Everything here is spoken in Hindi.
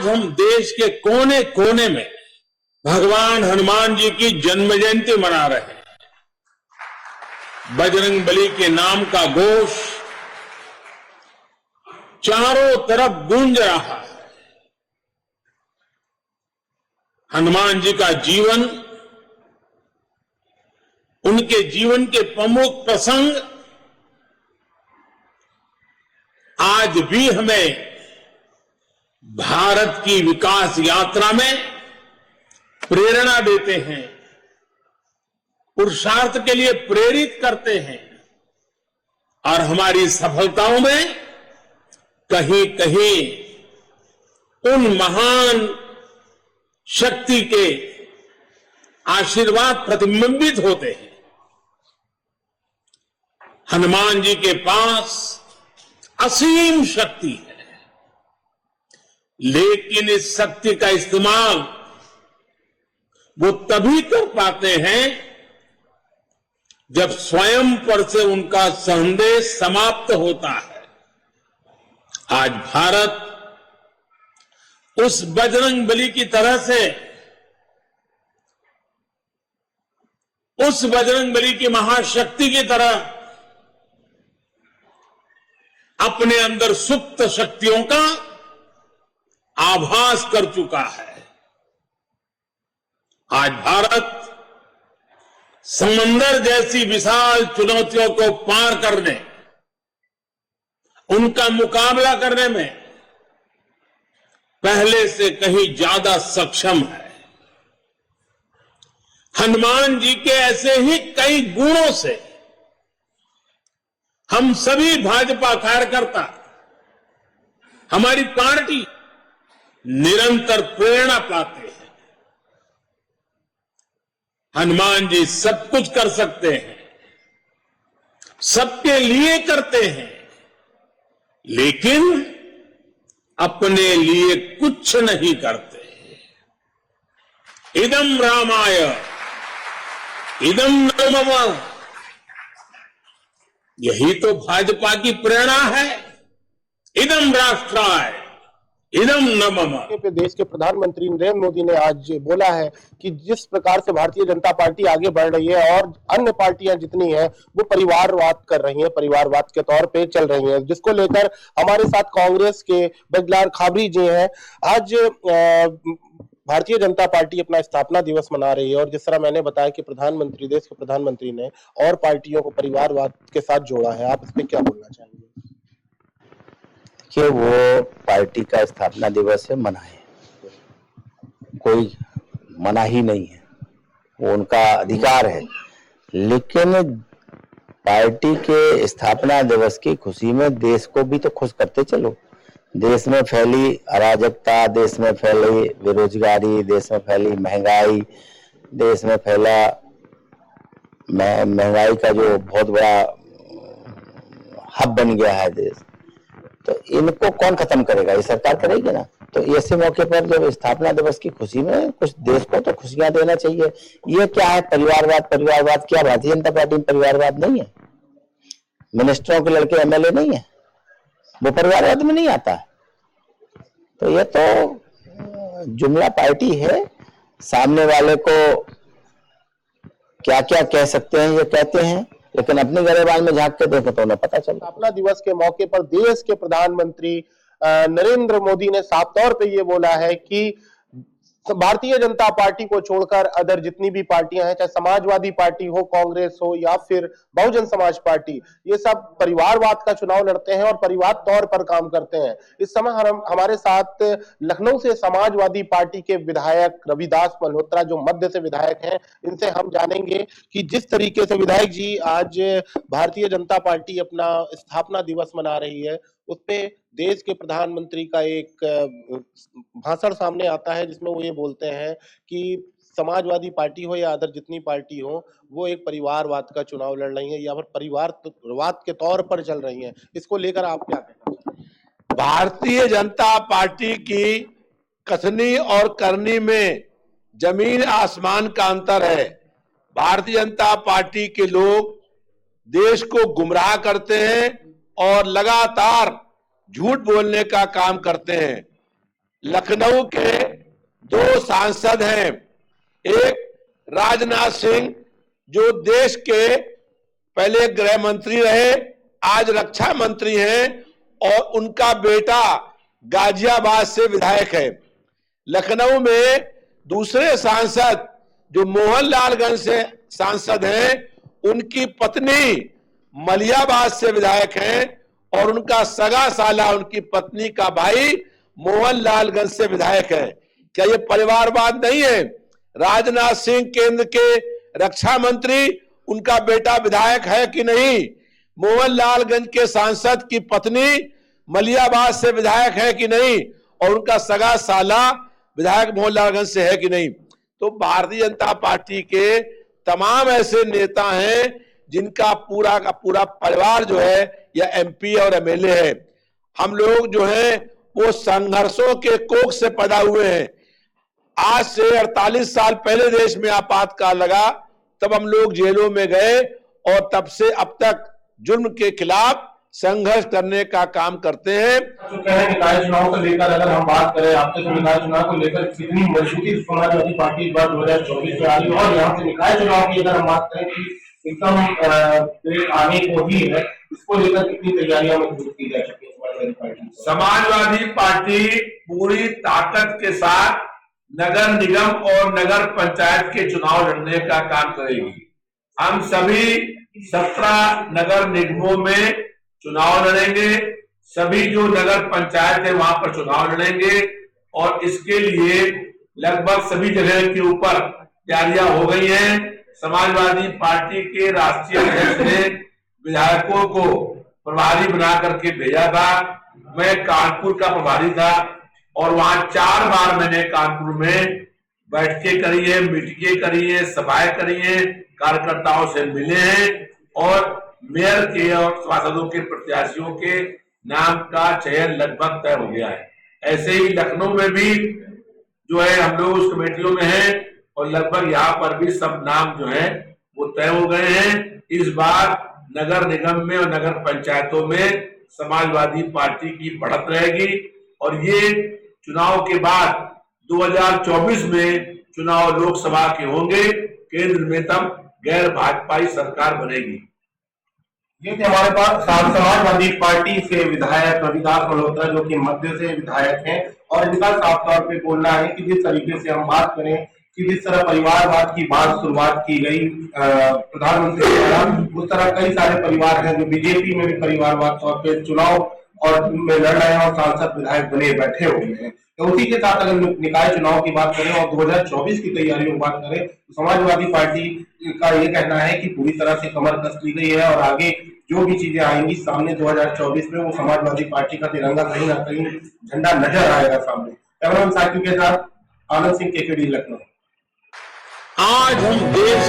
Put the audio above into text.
आज हम देश के कोने कोने में भगवान हनुमान जी की जन्म जयंती मना रहे हैं। बजरंगबली के नाम का घोष चारों तरफ गूंज रहा है। हनुमान जी का जीवन, उनके जीवन के प्रमुख प्रसंग आज भी हमें भारत की विकास यात्रा में प्रेरणा देते हैं, पुरुषार्थ के लिए प्रेरित करते हैं और हमारी सफलताओं में कहीं कहीं उन महान शक्ति के आशीर्वाद प्रतिबिंबित होते हैं। हनुमान जी के पास असीम शक्ति है, लेकिन इस शक्ति का इस्तेमाल वो तभी कर पाते हैं जब स्वयं पर से उनका संदेश समाप्त होता है। आज भारत उस बजरंगबली की तरह से, उस बजरंगबली की महाशक्ति की तरह अपने अंदर सुप्त शक्तियों का आभास कर चुका है। आज भारत समंदर जैसी विशाल चुनौतियों को पार करने, उनका मुकाबला करने में पहले से कहीं ज्यादा सक्षम है। हनुमान जी के ऐसे ही कई गुणों से हम सभी भाजपा कार्यकर्ता, हमारी पार्टी निरंतर प्रेरणा पाते हैं। हनुमान जी सब कुछ कर सकते हैं, सबके लिए करते हैं, लेकिन अपने लिए कुछ नहीं करते। इदम रामाय इदम नमः, यही तो भाजपा की प्रेरणा है। इदम राष्ट्राय इदम नमः। देश के प्रधानमंत्री नरेंद्र मोदी ने आज बोला है कि जिस प्रकार से भारतीय जनता पार्टी आगे बढ़ रही है और अन्य पार्टियां जितनी हैं वो परिवारवाद कर रही हैं, परिवारवाद के तौर पे चल रही हैं, जिसको लेकर हमारे साथ कांग्रेस के बजलाल खाबरी जी हैं। आज भारतीय जनता पार्टी अपना स्थापना दिवस मना रही है और जिस तरह मैंने बताया कि प्रधानमंत्री, देश के प्रधानमंत्री ने और पार्टियों को परिवारवाद के साथ जोड़ा है, आप इस पे क्या बोलना चाहेंगे? कि वो पार्टी का स्थापना दिवस है, मनाए, कोई मना ही नहीं है, वो उनका अधिकार है। लेकिन पार्टी के स्थापना दिवस की खुशी में देश को भी तो खुश करते चलो। देश में फैली अराजकता, देश में फैली बेरोजगारी, देश में फैली महंगाई, देश में फैला महंगाई का जो बहुत बड़ा हब बन गया है देश, तो इनको कौन खत्म करेगा? ये सरकार करेगी ना। तो ऐसे मौके पर जब स्थापना दिवस की खुशी में कुछ देश को तो खुशियां देना चाहिए। ये क्या है परिवारवाद? परिवारवाद क्या भारतीय जनता पार्टी में परिवारवाद नहीं है? मिनिस्टरों के लड़के एमएलए नहीं है, वो परिवारवाद में नहीं आता। तो ये तो जुमला पार्टी है, सामने वाले को क्या क्या कह सकते हैं ये कहते हैं, लेकिन अपने गरेबान में झांक के देखो तो उन्हें पता चलता। स्थापना दिवस के मौके पर देश के प्रधानमंत्री नरेंद्र मोदी ने साफ तौर पे ये बोला है कि भारतीय जनता पार्टी को छोड़कर अदर जितनी भी पार्टियां हैं, चाहे समाजवादी पार्टी हो, कांग्रेस हो या फिर बहुजन समाज पार्टी, ये सब परिवारवाद का चुनाव लड़ते हैं और परिवार तौर पर काम करते हैं। इस समय हमारे साथ लखनऊ से समाजवादी पार्टी के विधायक रविदास मल्होत्रा, जो मध्य से विधायक हैं, इनसे हम जानेंगे कि जिस तरीके से विधायक जी आज भारतीय जनता पार्टी अपना स्थापना दिवस मना रही है, उस पे देश के प्रधानमंत्री का एक भाषण सामने आता है जिसमें वो ये बोलते हैं कि समाजवादी पार्टी हो या अदर जितनी पार्टी हो, वो एक परिवारवाद का चुनाव लड़ रही है या फिर परिवारवाद के तौर पर चल रही है। इसको लेकर आप क्या कहना चाहते हैं? भारतीय जनता पार्टी की कथनी और करनी में जमीन आसमान का अंतर है। भारतीय जनता पार्टी के लोग देश को गुमराह करते हैं और लगातार झूठ बोलने का काम करते हैं। लखनऊ के 2 सांसद हैं, एक राजनाथ सिंह जो देश के पहले गृह मंत्री रहे, आज रक्षा मंत्री हैं, और उनका बेटा गाजियाबाद से विधायक है। लखनऊ में दूसरे सांसद जो मोहनलालगंज से सांसद हैं, उनकी पत्नी मलियाबाद से विधायक हैं, और उनका सगा साला उनकी पत्नी का भाई मोहनलालगंज से विधायक है। क्या ये परिवारवाद नहीं है? राजनाथ सिंह केंद्र के रक्षा मंत्री, उनका बेटा विधायक है कि नहीं? मोहनलालगंज के सांसद की पत्नी मलियाबाद से विधायक है कि नहीं? और उनका सगा साला विधायक मोहनलालगंज से है कि नहीं? तो भारतीय जनता पार्टी के तमाम ऐसे नेता हैं जिनका पूरा का पूरा परिवार जो है या एमपी और एमएलए है। हम लोग जो है वो संघर्षों के कोख से पैदा हुए हैं। आज से 48 साल पहले देश में आपातकाल लगा, तब हम लोग जेलों में गए, और तब से अब तक जुर्म के खिलाफ संघर्ष करने का काम करते हैं। निकाय चुनाव को लेकर अगर हम बात करें, आपके तो निकाय चुनाव को लेकर कितनी मजबूती समाजवादी पार्टी इस बार 2024 में आ रही है, और यहाँ से निकाय चुनाव की अगर हम बात करें कि एकदम आने को ही है, इसको लेकर कितनी तैयारियां मजबूत की जा चुकी है? समाजवादी पार्टी पूरी ताकत के साथ नगर निगम और नगर पंचायत के चुनाव लड़ने का काम करेगी। हम सभी 17 नगर निगमों में चुनाव लड़ेंगे, सभी जो नगर पंचायत है वहां पर चुनाव लड़ेंगे, और इसके लिए लगभग सभी जगह के ऊपर तैयारियां हो गई हैं। समाजवादी पार्टी के राष्ट्रीय अध्यक्ष ने विधायकों को प्रभारी बना करके भेजा था। मैं कानपुर का प्रभारी था, और वहां 4 बार मैंने कानपुर में बैठकें करी है, मीटिंगें करी है, सभाएं करी है, कार्यकर्ताओं से मिले हैं, और मेयर के और सांसदों के प्रत्याशियों के नाम का चयन लगभग तय हो गया है। ऐसे ही लखनऊ में भी जो है हम लोग उस कमेटियों में हैं, और लगभग यहाँ पर भी सब नाम जो है वो तय हो गए हैं। इस बार नगर निगम में और नगर पंचायतों में समाजवादी पार्टी की बढ़त रहेगी, और ये चुनाव के बाद 2024 में चुनाव लोकसभा के होंगे, केंद्र में तब गैर भाजपाई सरकार बनेगी। ये थे हमारे पास समाजवादी पार्टी से विधायक रविदास मल्होत्रा, जो कि मध्य से विधायक हैं, और इनका साफ तौर पे बोलना है कि जिस तरीके से हम बात करें कि जिस तरह परिवारवाद की बात शुरुआत की गई प्रधानमंत्री द्वारा, उस तरह कई सारे परिवार हैं जो बीजेपी में भी परिवारवाद तौर पे चुनाव और में लड़ रहे हैं और सांसद विधायक बने बैठे हुए हैं। तो उसी के साथ अगर निकाय चुनाव की बात करें और 2024 की तैयारियों की बात करें, तो समाजवादी पार्टी का ये कहना है कि पूरी तरह से कमर कस ली गई है, और आगे जो भी चीजें आएंगी सामने 2024 में, वो समाजवादी पार्टी का तिरंगा कहीं ना कहीं झंडा नजर आएगा सामने। कैमरामैन साकिब के साथ आनंद सिंह, केकेडी, लखनऊ। आज हम देश